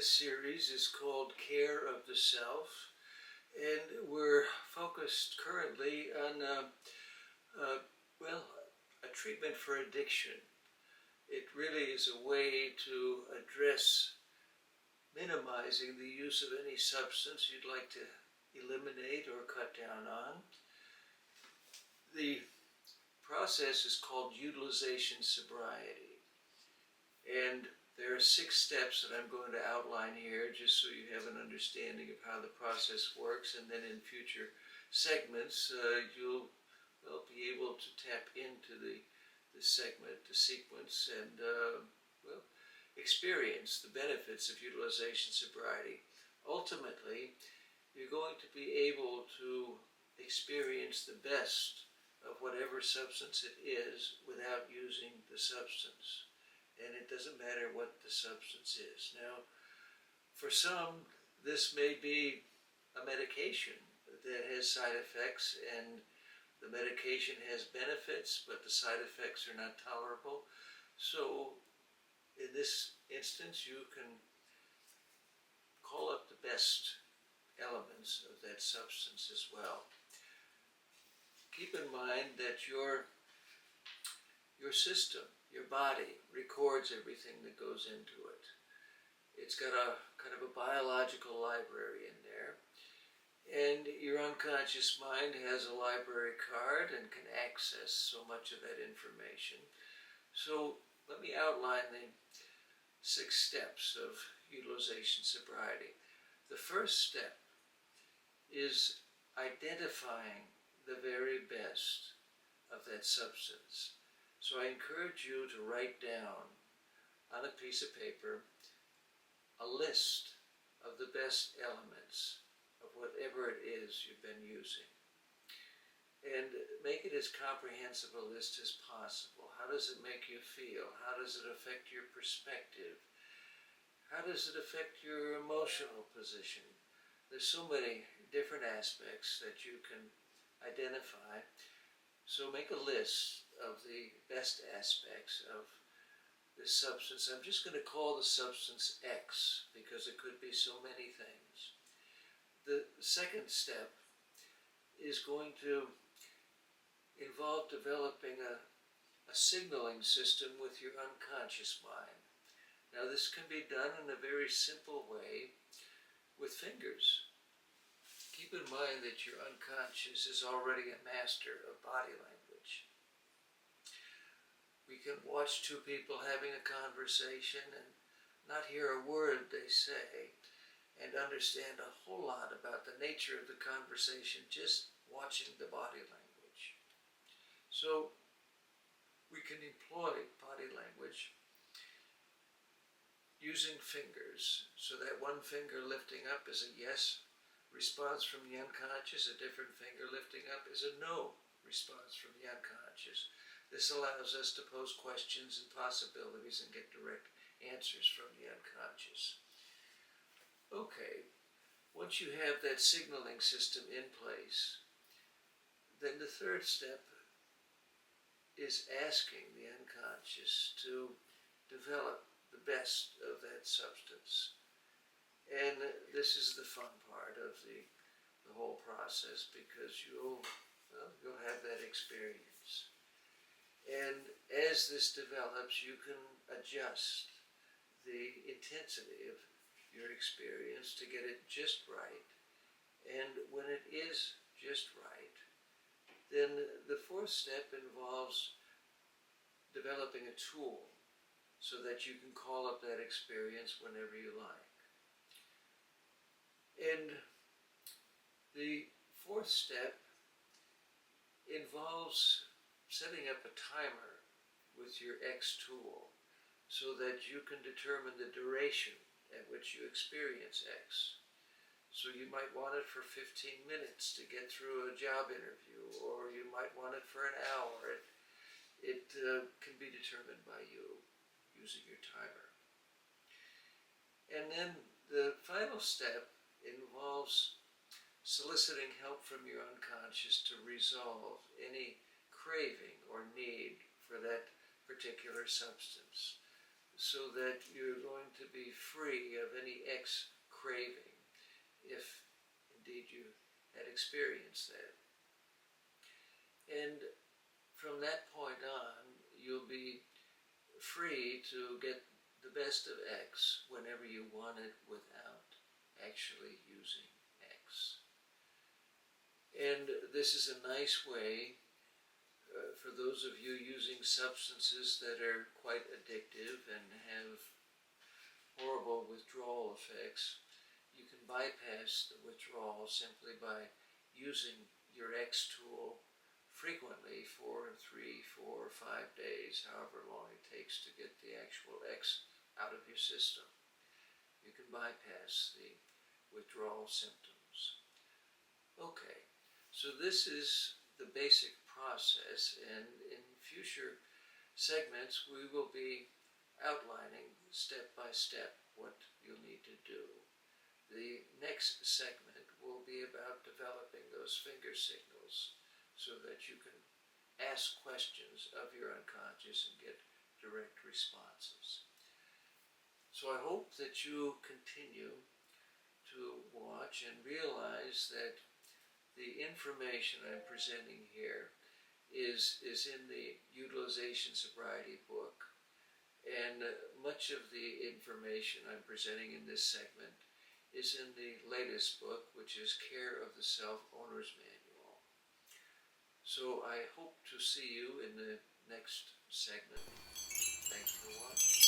This series is called Care of the Self, and we're focused currently on, a treatment for addiction. It really is a way to address minimizing the use of any substance you'd like to eliminate or cut down on. The process is called Utilization Sobriety, and there are 6 steps that I'm going to outline here just so you have an understanding of how the process works, and then in future segments you'll be able to tap into the segment, the sequence, and experience the benefits of utilization sobriety. Ultimately, you're going to be able to experience the best of whatever substance it is without using the substance. And it doesn't matter what the substance is. Now, for some, this may be a medication that has side effects, and the medication has benefits, but the side effects are not tolerable. So, in this instance, you can call up the best elements of that substance as well. Keep in mind that your system, your body, records everything that goes into it. It's got a kind of a biological library in there, and your unconscious mind has a library card and can access so much of that information. So let me outline the 6 steps of utilization sobriety. The first step is identifying the very best of that substance. So I encourage you to write down on a piece of paper a list of the best elements of whatever it is you've been using. And make it as comprehensive a list as possible. How does it make you feel? How does it affect your perspective? How does it affect your emotional position? There's so many different aspects that you can identify. So make a list of the best aspects of this substance. I'm just going to call the substance X because it could be so many things. The second step is going to involve developing a signaling system with your unconscious mind. Now, this can be done in a very simple way with fingers. Keep in mind that your unconscious is already a master of body language. We can watch 2 people having a conversation and not hear a word they say, and understand a whole lot about the nature of the conversation just watching the body language. So we can employ body language using fingers, so that one finger lifting up is a yes response from the unconscious, a different finger lifting up is a no response from the unconscious. This allows us to pose questions and possibilities and get direct answers from the unconscious. Okay, once you have that signaling system in place, then the third step is asking the unconscious to develop the best of that substance. And this is the fun part of the whole process, because you'll have that experience. And as this develops, you can adjust the intensity of your experience to get it just right. And when it is just right, then the 4th step involves developing a tool so that you can call up that experience whenever you like. And the 4th step involves setting up a timer with your X tool so that you can determine the duration at which you experience X. So you might want it for 15 minutes to get through a job interview, or you might want it for an hour. It can be determined by you using your timer. And then the final step involves soliciting help from your unconscious to resolve any craving or need for that particular substance. so that you're going to be free of any X craving, if indeed you had experienced that. And from that point on, you'll be free to get the best of X whenever you want it without actually using X. And this is a nice way for those of you using substances that are quite addictive and have horrible withdrawal effects. You can bypass the withdrawal simply by using your X tool frequently for 3, 4, 5 days, however long it takes to get the actual X out of your system. You can bypass the withdrawal symptoms. Okay, so this is the basic process, and in future segments we will be outlining step by step what you'll need to do. The next segment will be about developing those finger signals so that you can ask questions of your unconscious and get direct responses. So I hope that you continue to watch and realize that the information I'm presenting here is in the Utilization Sobriety book, and much of the information I'm presenting in this segment is in the latest book, which is Care of the Self Owner's Manual. So I hope to see you in the next segment. Thanks for watching.